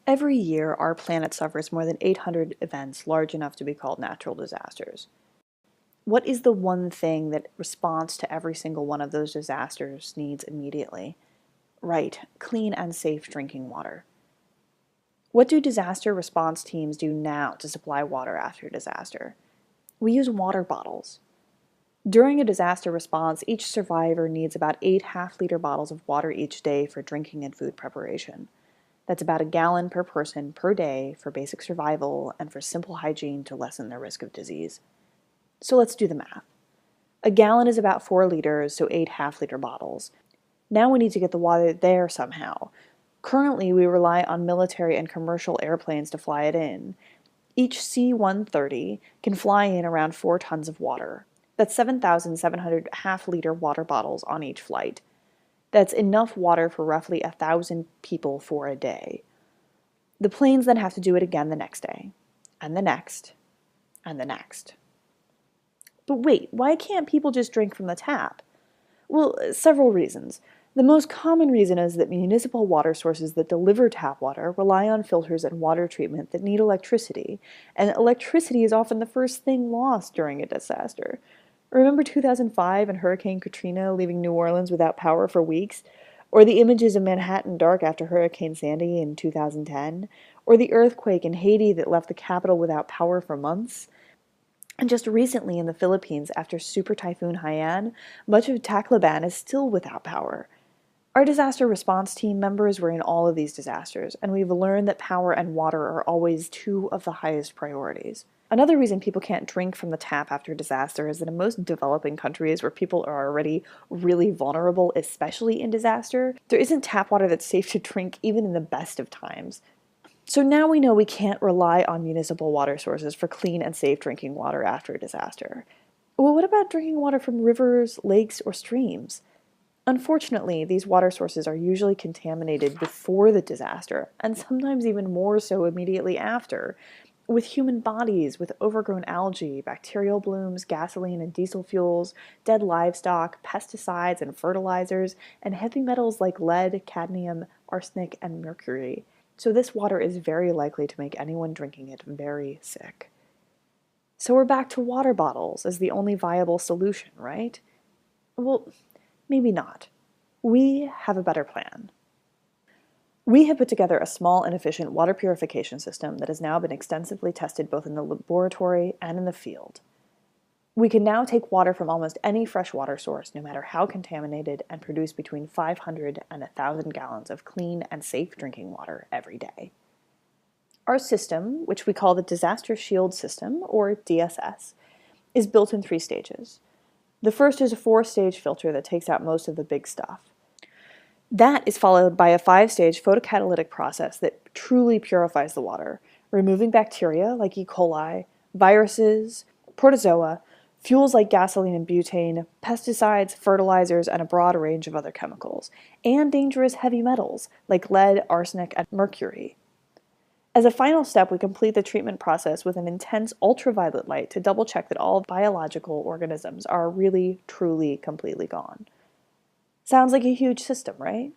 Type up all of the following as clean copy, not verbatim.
Every year, our planet suffers more than 800 events large enough to be called natural disasters. What is the one thing that response to every single one of those disasters needs immediately? Right, clean and safe drinking water. What do disaster response teams do now to supply water after disaster? We use water bottles. During a disaster response, each survivor needs about 8 half-liter bottles of water each day for drinking and food preparation. That's about a gallon per person per day for basic survival and for simple hygiene to lessen their risk of disease. So let's do the math. A gallon is about 4 liters, so 8 half-liter bottles. Now we need to get the water there somehow. Currently, we rely on military and commercial airplanes to fly it in. Each C-130 can fly in around 4 tons of water. That's 7,700 half-liter water bottles on each flight. That's enough water for roughly 1,000 people for a day. The planes then have to do it again the next day, and the next, and the next. But wait, why can't people just drink from the tap? Well, several reasons. The most common reason is that municipal water sources that deliver tap water rely on filters and water treatment that need electricity, and electricity is often the first thing lost during a disaster. Remember 2005 and Hurricane Katrina leaving New Orleans without power for weeks? Or the images of Manhattan dark after Hurricane Sandy in 2010? Or the earthquake in Haiti that left the capital without power for months? And just recently in the Philippines after Super Typhoon Haiyan, much of Tacloban is still without power. Our disaster response team members were in all of these disasters, and we've learned that power and water are always two of the highest priorities. Another reason people can't drink from the tap after disaster is that in most developing countries where people are already really vulnerable, especially in disaster, there isn't tap water that's safe to drink even in the best of times. So now we know we can't rely on municipal water sources for clean and safe drinking water after a disaster. Well, what about drinking water from rivers, lakes, or streams? Unfortunately, these water sources are usually contaminated before the disaster, and sometimes even more so immediately after, with human bodies with overgrown algae, bacterial blooms, gasoline and diesel fuels, dead livestock, pesticides and fertilizers, and heavy metals like lead, cadmium, arsenic, and mercury. So this water is very likely to make anyone drinking it very sick. So we're back to water bottles as the only viable solution, right? Well, maybe not. We have a better plan. We have put together a small and efficient water purification system that has now been extensively tested both in the laboratory and in the field. We can now take water from almost any freshwater source, no matter how contaminated, and produce between 500 and 1,000 gallons of clean and safe drinking water every day. Our system, which we call the Disaster Shield System, or DSS, is built in 3 stages. The first is a 4-stage filter that takes out most of the big stuff. That is followed by a 5-stage photocatalytic process that truly purifies the water, removing bacteria like E. coli, viruses, protozoa, fuels like gasoline and butane, pesticides, fertilizers, and a broad range of other chemicals, and dangerous heavy metals like lead, arsenic, and mercury. As a final step, we complete the treatment process with an intense ultraviolet light to double-check that all biological organisms are really, truly, completely gone. Sounds like a huge system, right?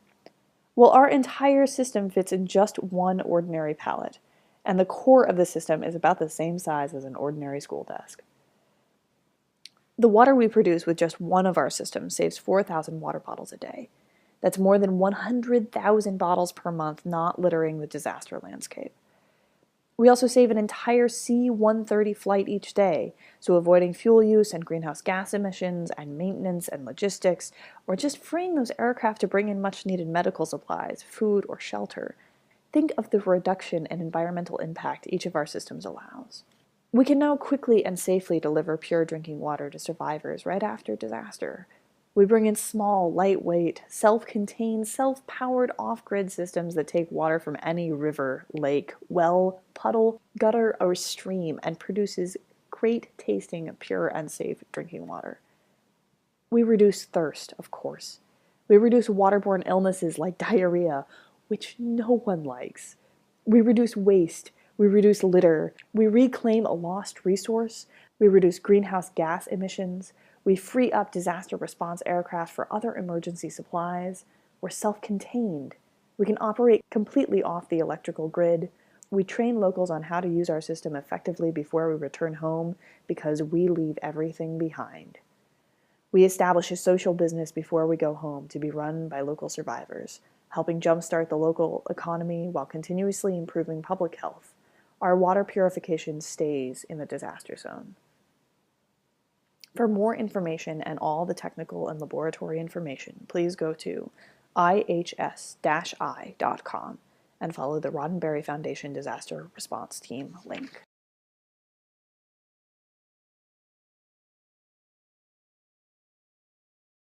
Well, our entire system fits in just one ordinary pallet, and the core of the system is about the same size as an ordinary school desk. The water we produce with just one of our systems saves 4,000 water bottles a day. That's more than 100,000 bottles per month not littering the disaster landscape. We also save an entire C-130 flight each day, so avoiding fuel use and greenhouse gas emissions and maintenance and logistics, or just freeing those aircraft to bring in much-needed medical supplies, food, or shelter. Think of the reduction in environmental impact each of our systems allows. We can now quickly and safely deliver pure drinking water to survivors right after disaster. We bring in small, lightweight, self-contained, self-powered off-grid systems that take water from any river, lake, well, puddle, gutter, or stream and produces great-tasting, pure and safe drinking water. We reduce thirst, of course. We reduce waterborne illnesses like diarrhea, which no one likes. We reduce waste. We reduce litter. We reclaim a lost resource. We reduce greenhouse gas emissions. We free up disaster response aircraft for other emergency supplies. We're self-contained. We can operate completely off the electrical grid. We train locals on how to use our system effectively before we return home because we leave everything behind. We establish a social business before we go home to be run by local survivors, helping jumpstart the local economy while continuously improving public health. Our water purification stays in the disaster zone. For more information and all the technical and laboratory information, please go to ihs-i.com and follow the Roddenberry Foundation Disaster Response Team link.